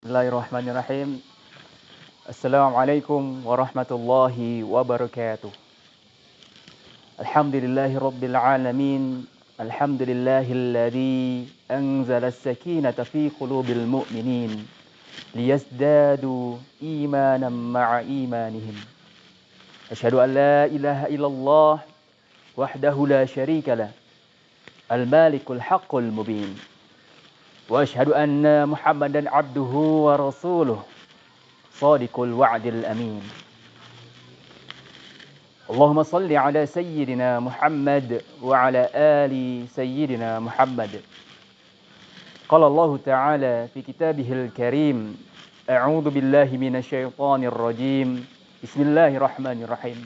Bismillahirrahmanirrahim. Assalamualaikum warahmatullahi wabarakatuh. Alhamdulillahi rabbil alamin. Alhamdulillahilladzi anzala as-sakinata fi qulubil mu'minin liyazdadu imanan ma'a imanihim. Asyhadu an la ilaha illallah wahdahu la syarika lah. Al-malikul haqqul mubin. Wa asyhadu anna Muhammadan abduhu wa rasuluh. Shadiqul wa'dil amin. Allahumma salli ala sayyidina Muhammad wa ala ali sayyidina Muhammad. Qala Allah Ta'ala fi kitabihil karim, a'udzu billahi minasyaitonir rajim. Bismillahirrahmanirrahim.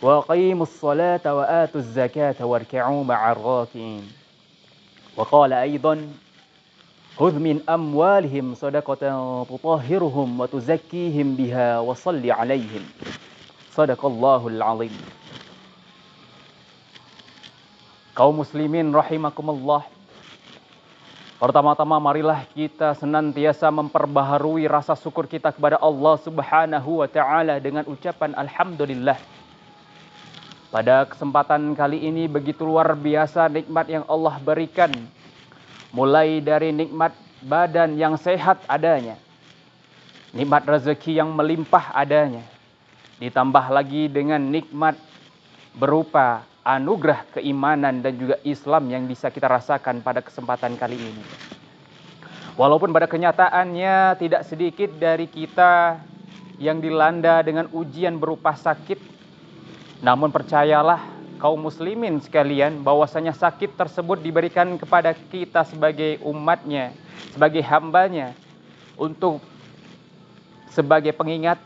Wa aqimus salata wa atuz zakata warka'u ma'ar raki'in. Wa qala aidan khudh min amwalihim sadaqatan tutahhiruhum wa tuzakkihim biha wa shalli 'alaihim. Shadaqallahul 'azim. Kaum muslimin rahimakumullah. Pertama-tama marilah kita senantiasa memperbaharui rasa syukur kita kepada Allah Subhanahu wa taala dengan ucapan alhamdulillah. Pada kesempatan kali ini begitu luar biasa nikmat yang Allah berikan. Mulai dari nikmat badan yang sehat adanya, nikmat rezeki yang melimpah adanya, ditambah lagi dengan nikmat berupa anugerah keimanan dan juga Islam yang bisa kita rasakan pada kesempatan kali ini. Walaupun pada kenyataannya tidak sedikit dari kita yang dilanda dengan ujian berupa sakit, namun percayalah kaum muslimin sekalian, bahwasanya sakit tersebut diberikan kepada kita sebagai umatnya, sebagai hambanya, untuk sebagai pengingat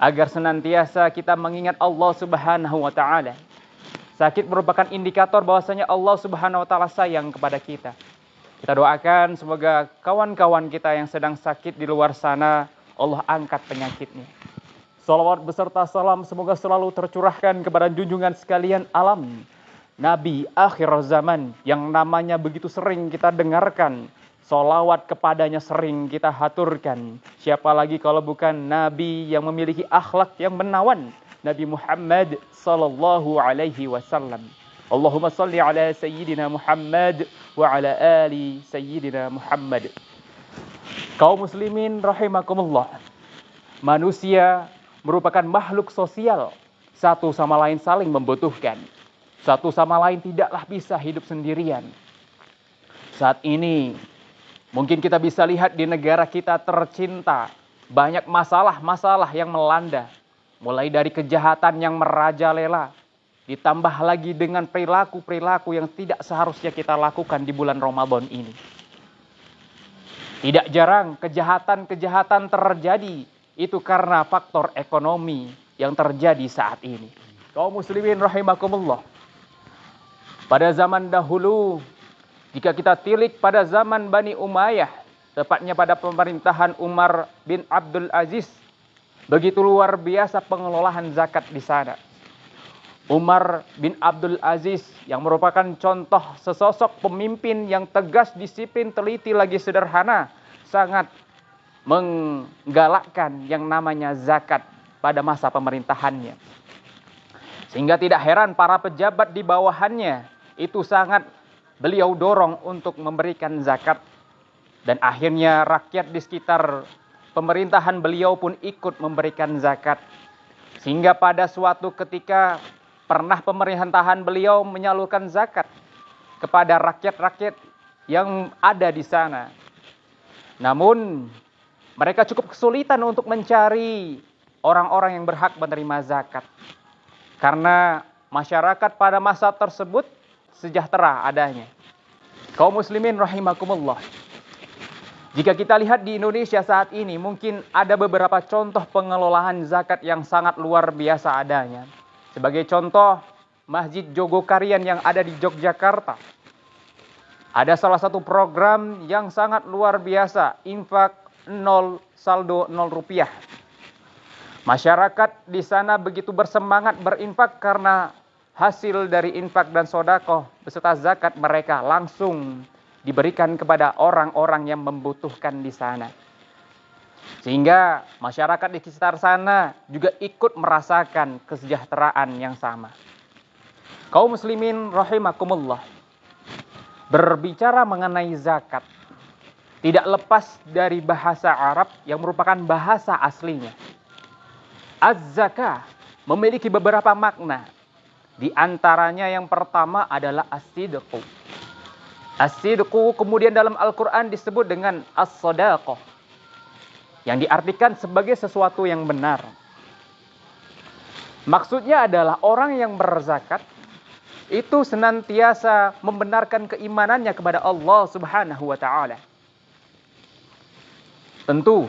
agar senantiasa kita mengingat Allah Subhanahu wa taala. Sakit merupakan indikator bahwasanya Allah Subhanahu wa taala sayang kepada kita. Kita doakan semoga kawan-kawan kita yang sedang sakit di luar sana, Allah angkat penyakitnya. Salawat beserta salam semoga selalu tercurahkan kepada junjungan sekalian alam, Nabi akhir zaman yang namanya begitu sering kita dengarkan. Salawat kepadanya sering kita haturkan. Siapa lagi kalau bukan Nabi yang memiliki akhlak yang menawan, Nabi Muhammad sallallahu alaihi wasallam. Allahumma salli ala sayyidina Muhammad wa ala ali sayyidina Muhammad. Kaum muslimin rahimakumullah. Manusia merupakan makhluk sosial, satu sama lain saling membutuhkan, satu sama lain tidaklah bisa hidup sendirian. Saat ini mungkin kita bisa lihat di negara kita tercinta, banyak masalah-masalah yang melanda, mulai dari kejahatan yang merajalela, ditambah lagi dengan perilaku-perilaku yang tidak seharusnya kita lakukan di bulan Ramadan ini. Tidak jarang kejahatan-kejahatan terjadi, itu karena faktor ekonomi yang terjadi saat ini. Kaum muslimin rahimakumullah. Pada zaman dahulu, jika kita tilik pada zaman Bani Umayyah, tepatnya pada pemerintahan Umar bin Abdul Aziz, begitu luar biasa pengelolaan zakat di sana. Umar bin Abdul Aziz yang merupakan contoh sesosok pemimpin yang tegas, disiplin, teliti, lagi sederhana, sangat menggalakkan yang namanya zakat pada masa pemerintahannya. Sehingga tidak heran para pejabat di bawahannya itu sangat beliau dorong untuk memberikan zakat. Dan akhirnya rakyat di sekitar pemerintahan beliau pun ikut memberikan zakat. Sehingga pada suatu ketika pernah pemerintahan beliau menyalurkan zakat kepada rakyat-rakyat yang ada di sana. Namun mereka cukup kesulitan untuk mencari orang-orang yang berhak menerima zakat. Karena masyarakat pada masa tersebut sejahtera adanya. Kaum muslimin rahimakumullah. Jika kita lihat di Indonesia saat ini, mungkin ada beberapa contoh pengelolaan zakat yang sangat luar biasa adanya. Sebagai contoh, Masjid Jogokarian yang ada di Yogyakarta. Ada salah satu program yang sangat luar biasa, infak 0, saldo 0 rupiah. Masyarakat di sana begitu bersemangat berinfak karena hasil dari infak dan sedekah beserta zakat mereka langsung diberikan kepada orang-orang yang membutuhkan di sana. Sehingga masyarakat di sekitar sana juga ikut merasakan kesejahteraan yang sama. Kaum muslimin rahimakumullah, berbicara mengenai zakat tidak lepas dari bahasa Arab yang merupakan bahasa aslinya. Az-zakah memiliki beberapa makna. Di antaranya yang pertama adalah as-sidqu. As-sidqu kemudian dalam Al-Quran disebut dengan as-sadaqah, yang diartikan sebagai sesuatu yang benar. Maksudnya adalah orang yang berzakat itu senantiasa membenarkan keimanannya kepada Allah Subhanahu wa taala. Tentu,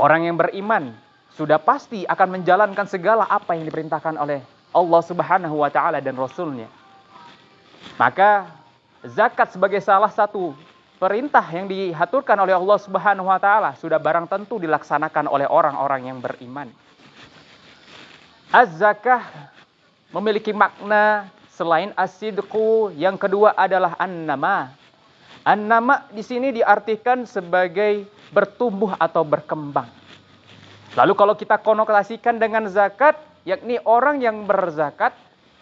orang yang beriman sudah pasti akan menjalankan segala apa yang diperintahkan oleh Allah Subhanahu wa taala dan Rasul-Nya. Maka zakat sebagai salah satu perintah yang dihaturkan oleh Allah Subhanahu wa taala sudah barang tentu dilaksanakan oleh orang-orang yang beriman. Az-zakah memiliki makna selain as-sidqu, yang kedua adalah an-nama. An-nama di sini diartikan sebagai bertumbuh atau berkembang. Lalu kalau kita konotasikan dengan zakat, yakni orang yang berzakat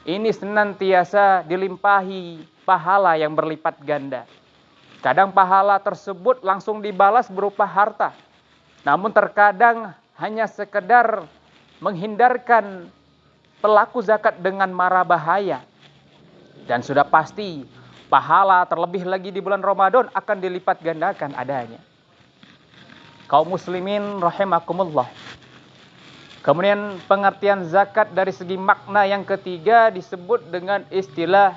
ini senantiasa dilimpahi pahala yang berlipat ganda. Kadang pahala tersebut langsung dibalas berupa harta. Namun terkadang hanya sekedar menghindarkan pelaku zakat dengan mara bahaya. Dan sudah pasti pahala terlebih lagi di bulan Ramadan akan dilipat gandakan adanya. Kaum muslimin rahimakumullah. Kemudian pengertian zakat dari segi makna yang ketiga disebut dengan istilah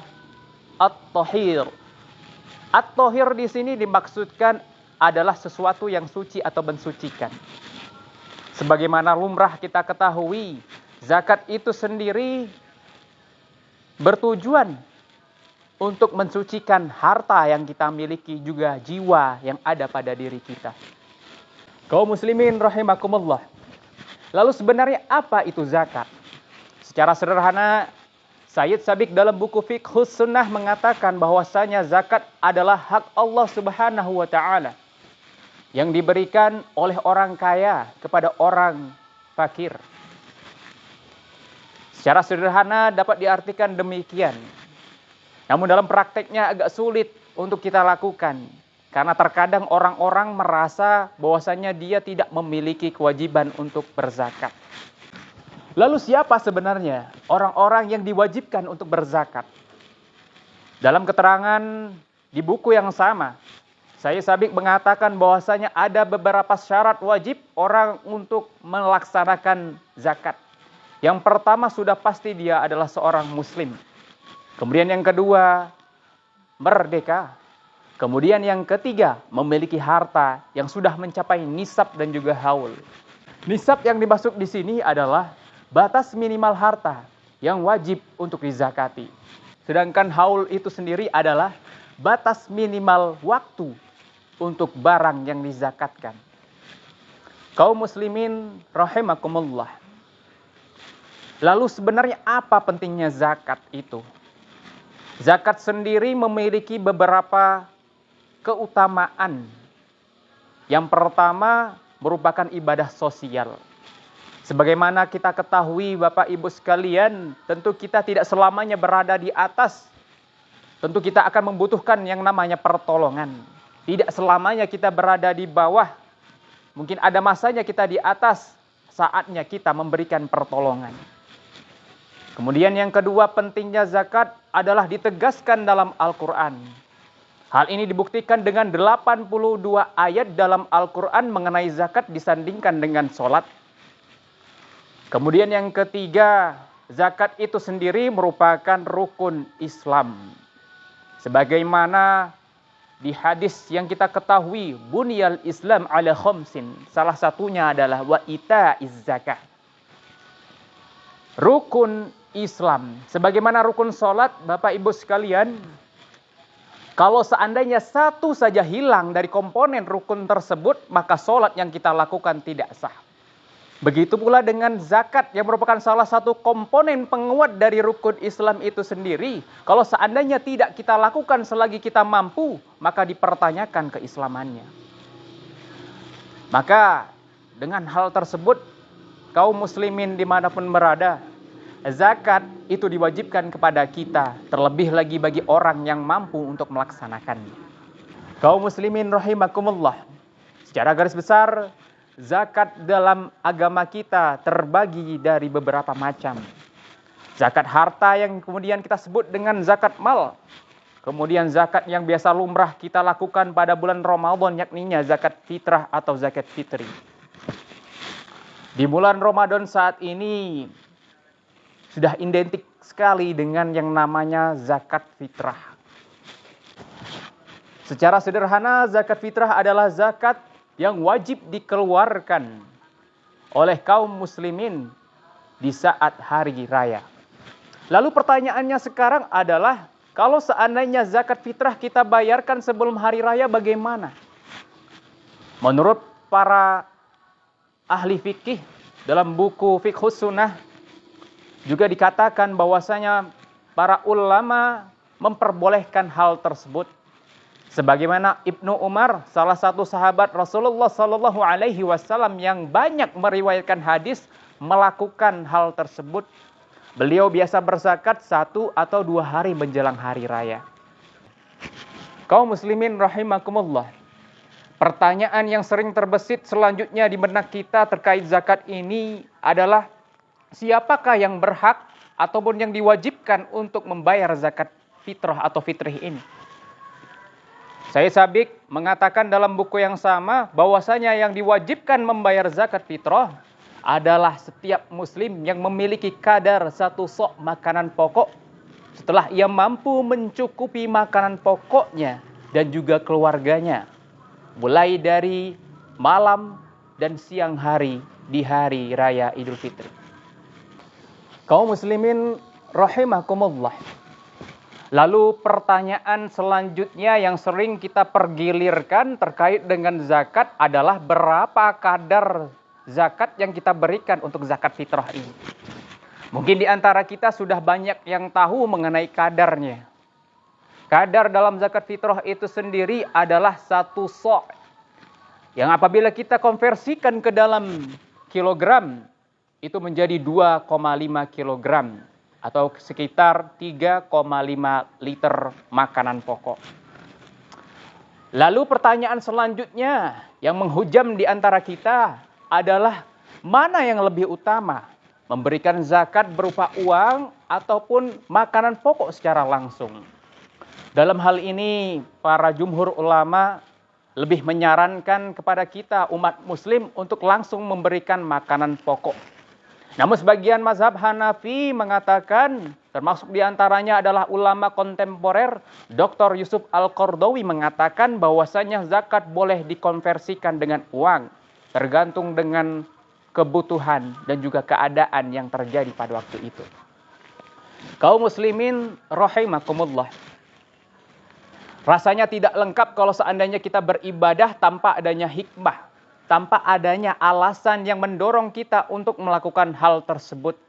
at-tahir. At-tahir di sini dimaksudkan adalah sesuatu yang suci atau mensucikan. Sebagaimana lumrah kita ketahui, zakat itu sendiri bertujuan untuk mensucikan harta yang kita miliki, juga jiwa yang ada pada diri kita. Kaum muslimin rahimakumullah. Lalu sebenarnya apa itu zakat? Secara sederhana, Sayyid Sabiq dalam buku Fiqhus Sunnah mengatakan bahwasanya zakat adalah hak Allah Subhanahu wa taala yang diberikan oleh orang kaya kepada orang fakir. Secara sederhana dapat diartikan demikian. Namun dalam prakteknya agak sulit untuk kita lakukan. Karena terkadang orang-orang merasa bahwasanya dia tidak memiliki kewajiban untuk berzakat. Lalu siapa sebenarnya orang-orang yang diwajibkan untuk berzakat? Dalam keterangan di buku yang sama, Sayyid Sabiq mengatakan bahwasanya ada beberapa syarat wajib orang untuk melaksanakan zakat. Yang pertama sudah pasti dia adalah seorang muslim. Kemudian yang kedua, merdeka. Kemudian yang ketiga, memiliki harta yang sudah mencapai nisab dan juga haul. Nisab yang dimaksud di sini adalah batas minimal harta yang wajib untuk dizakati. Sedangkan haul itu sendiri adalah batas minimal waktu untuk barang yang dizakatkan. Kaum muslimin rahimakumullah. Lalu sebenarnya apa pentingnya zakat itu? Zakat sendiri memiliki beberapa keutamaan. Yang pertama merupakan ibadah sosial. Sebagaimana kita ketahui Bapak Ibu sekalian, tentu kita tidak selamanya berada di atas. Tentu kita akan membutuhkan yang namanya pertolongan. Tidak selamanya kita berada di bawah. Mungkin ada masanya kita di atas, saatnya kita memberikan pertolongan. Kemudian yang kedua pentingnya zakat adalah ditegaskan dalam Al-Quran. Hal ini dibuktikan dengan 82 ayat dalam Al-Quran mengenai zakat disandingkan dengan sholat. Kemudian yang ketiga, zakat itu sendiri merupakan rukun Islam. Sebagaimana di hadis yang kita ketahui, bunyal Islam ala khamsin. Salah satunya adalah wa ita'iz zakah. Rukun Islam. Sebagaimana rukun sholat, Bapak Ibu sekalian, kalau seandainya satu saja hilang dari komponen rukun tersebut, maka sholat yang kita lakukan tidak sah. Begitu pula dengan zakat yang merupakan salah satu komponen penguat dari rukun Islam itu sendiri. Kalau seandainya tidak kita lakukan selagi kita mampu, maka dipertanyakan keislamannya. Maka dengan hal tersebut, kaum muslimin dimanapun berada, zakat itu diwajibkan kepada kita, terlebih lagi bagi orang yang mampu untuk melaksanakannya. Kaum muslimin rahimakumullah, secara garis besar, zakat dalam agama kita terbagi dari beberapa macam. Zakat harta yang kemudian kita sebut dengan zakat mal. Kemudian zakat yang biasa lumrah kita lakukan pada bulan Ramadan, yakninya zakat fitrah atau zakat fitri. Di bulan Ramadan saat ini sudah identik sekali dengan yang namanya zakat fitrah. Secara sederhana, zakat fitrah adalah zakat yang wajib dikeluarkan oleh kaum muslimin di saat hari raya. Lalu pertanyaannya sekarang adalah, kalau seandainya zakat fitrah kita bayarkan sebelum hari raya bagaimana? Menurut para ahli fikih dalam buku Fiqhus Sunnah juga dikatakan bahwasanya para ulama memperbolehkan hal tersebut. Sebagaimana Ibnu Umar, salah satu sahabat Rasulullah Sallallahu Alaihi Wasallam yang banyak meriwayatkan hadis, melakukan hal tersebut. Beliau biasa berzakat 1 atau 2 hari menjelang hari raya. Kaum muslimin rahimakumullah, pertanyaan yang sering terbesit selanjutnya di benak kita terkait zakat ini adalah, siapakah yang berhak ataupun yang diwajibkan untuk membayar zakat fitrah atau fitrih ini? Syekh Sabiq mengatakan dalam buku yang sama bahwasanya yang diwajibkan membayar zakat fitrah adalah setiap muslim yang memiliki kadar 1 sok makanan pokok setelah ia mampu mencukupi makanan pokoknya dan juga keluarganya, mulai dari malam dan siang hari di hari raya Idul Fitri. Kaum muslimin rahimakumullah. Lalu pertanyaan selanjutnya yang sering kita pergilirkan terkait dengan zakat adalah, berapa kadar zakat yang kita berikan untuk zakat fitrah ini? Mungkin di antara kita sudah banyak yang tahu mengenai kadarnya. Kadar dalam zakat fitrah itu sendiri adalah 1 sok. Yang apabila kita konversikan ke dalam kilogram, itu menjadi 2,5 kilogram. Atau sekitar 3,5 liter makanan pokok. Lalu pertanyaan selanjutnya yang menghujam di antara kita adalah, mana yang lebih utama? Memberikan zakat berupa uang ataupun makanan pokok secara langsung? Dalam hal ini, para jumhur ulama lebih menyarankan kepada kita umat muslim untuk langsung memberikan makanan pokok. Namun sebagian mazhab Hanafi mengatakan, termasuk diantaranya adalah ulama kontemporer, Dr. Yusuf Al-Qardawi mengatakan bahwasanya zakat boleh dikonversikan dengan uang, tergantung dengan kebutuhan dan juga keadaan yang terjadi pada waktu itu. Kaum muslimin rahimakumullah, rasanya tidak lengkap kalau seandainya kita beribadah tanpa adanya hikmah, tanpa adanya alasan yang mendorong kita untuk melakukan hal tersebut.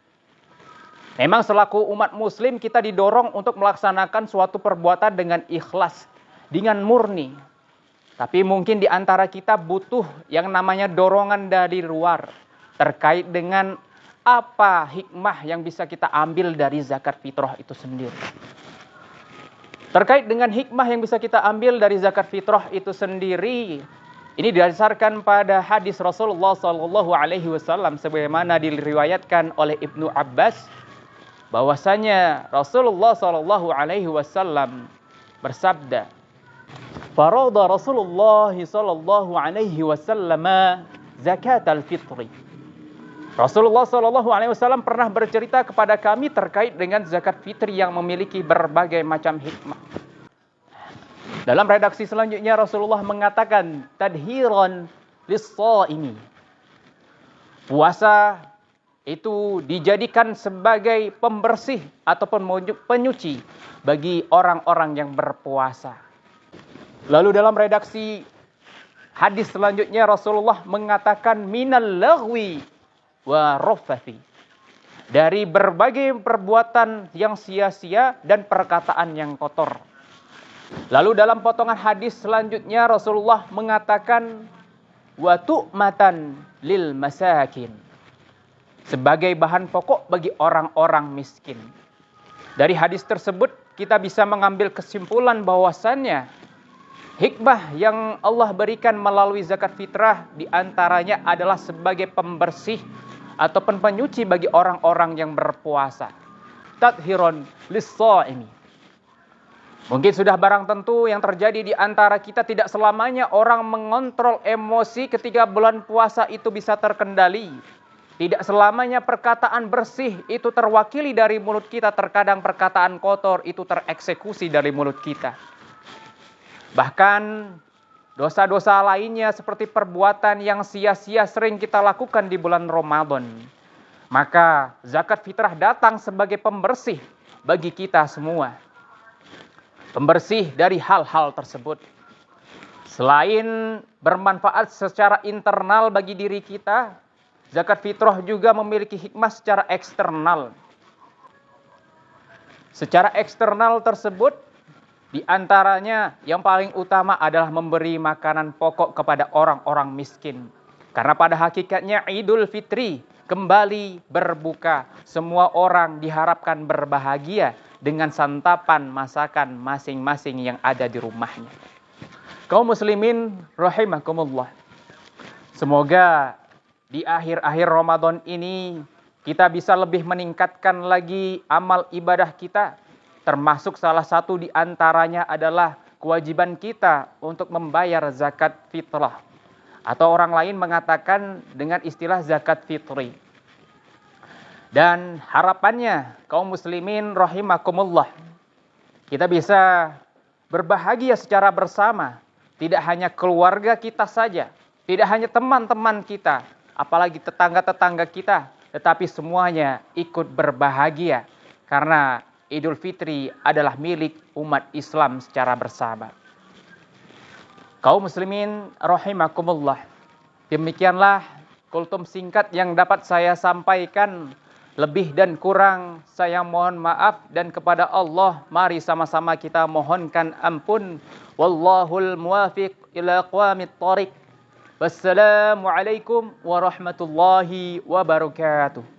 Memang selaku umat muslim kita didorong untuk melaksanakan suatu perbuatan dengan ikhlas, dengan murni. Tapi mungkin di antara kita butuh yang namanya dorongan dari luar terkait dengan apa hikmah yang bisa kita ambil dari zakat fitrah itu sendiri. Terkait dengan hikmah yang bisa kita ambil dari zakat fitrah itu sendiri, ini didasarkan pada hadis Rasulullah Sallallahu Alaihi Wasallam sebagaimana diriwayatkan oleh Ibnu Abbas, bahwasanya Rasulullah Sallallahu Alaihi Wasallam bersabda, "Farada Rasulullah Sallallahu Alaihi Wasallam zakat al-fitri." Rasulullah Sallallahu Alaihi Wasallam pernah bercerita kepada kami terkait dengan zakat fitri yang memiliki berbagai macam hikmah. Dalam redaksi selanjutnya Rasulullah mengatakan, tadhiran lis-shaimi. Puasa itu dijadikan sebagai pembersih ataupun penyuci bagi orang-orang yang berpuasa. Lalu dalam redaksi hadis selanjutnya Rasulullah mengatakan, minal laghwi wa rafathi. Dari berbagai perbuatan yang sia-sia dan perkataan yang kotor. Lalu dalam potongan hadis selanjutnya Rasulullah mengatakan wa tu'matan lil masakin. Sebagai bahan pokok bagi orang-orang miskin. Dari hadis tersebut kita bisa mengambil kesimpulan bahwasannya hikmah yang Allah berikan melalui zakat fitrah diantaranya adalah sebagai pembersih ataupun penyuci bagi orang-orang yang berpuasa. Tadhiron lis-shaimi. Mungkin sudah barang tentu yang terjadi di antara kita tidak selamanya orang mengontrol emosi ketika bulan puasa itu bisa terkendali. Tidak selamanya perkataan bersih itu terwakili dari mulut kita. Terkadang perkataan kotor itu tereksekusi dari mulut kita. Bahkan dosa-dosa lainnya seperti perbuatan yang sia-sia sering kita lakukan di bulan Ramadan. Maka zakat fitrah datang sebagai pembersih bagi kita semua. Pembersih dari hal-hal tersebut. Selain bermanfaat secara internal bagi diri kita, zakat fitrah juga memiliki hikmah secara eksternal. Secara eksternal tersebut, di antaranya yang paling utama adalah memberi makanan pokok kepada orang-orang miskin. Karena pada hakikatnya Idul Fitri kembali berbuka. Semua orang diharapkan berbahagia dengan santapan masakan masing-masing yang ada di rumahnya. Kaum muslimin rahimakumullah. Semoga di akhir-akhir Ramadan ini kita bisa lebih meningkatkan lagi amal ibadah kita. Termasuk salah satu di antaranya adalah kewajiban kita untuk membayar zakat fitrah. Atau orang lain mengatakan dengan istilah zakat fitri. Dan harapannya kaum muslimin rahimakumullah. Kita bisa berbahagia secara bersama. Tidak hanya keluarga kita saja. Tidak hanya teman-teman kita. Apalagi tetangga-tetangga kita. Tetapi semuanya ikut berbahagia. Karena Idul Fitri adalah milik umat Islam secara bersama. Kaum muslimin rahimakumullah. Demikianlah kultum singkat yang dapat saya sampaikan. Lebih dan kurang saya mohon maaf, dan kepada Allah mari sama-sama kita mohonkan ampun. Wallahul muwafiq ila aqwamit thariq. Wassalamualaikum warahmatullahi wabarakatuh.